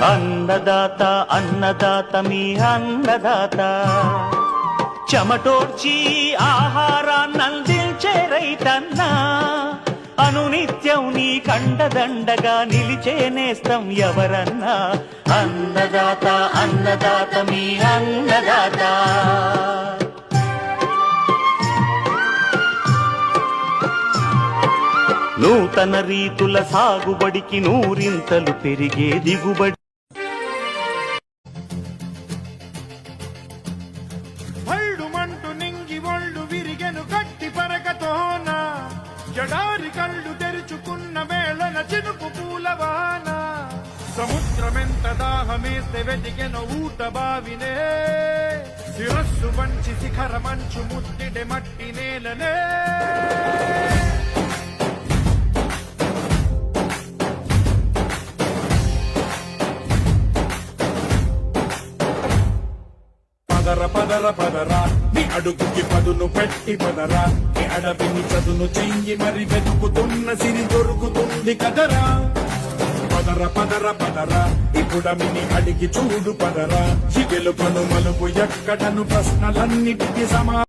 అన్నదాత అన్నదాత మీ అన్నదాత చెమటోడ్చి ఆహారాన్నందించే రైతన్నా అనునిత్యం నీ కండదండగా నిలిచే నేస్తం ఎవరన్నా అన్నదాత అన్నదాత మీ అన్నదాత నూతన రీతుల సాగుబడికి నూరింతలు పెరిగే దిగుబడి మంటు నింగి ఒళ్ళు విరిగెను గట్టి పరకతోన జడారి కళ్ళు తెరుచుకున్న వేళన చినుకు పూలవాన సముద్రమెంత దాహమేస్తే వెతికెను ఊట బావినే శిరస్సు వంచి శిఖర మంచు ముద్దిడే మట్టి నేలనే పదర పదర పదరా నీ అడుగుకి పదును పెట్టి పదరా నీ అడవిని చదును చెయ్యి మరి వెతుకుతున్న సిరి దొరుకుతుంది కదరా పదర పదర పదరా ఇప్పుడమిని అడిగి చూడు పదరా చిగెలు పను మలుపు ఎక్కడను ప్రశ్నలన్నిటికీ సమా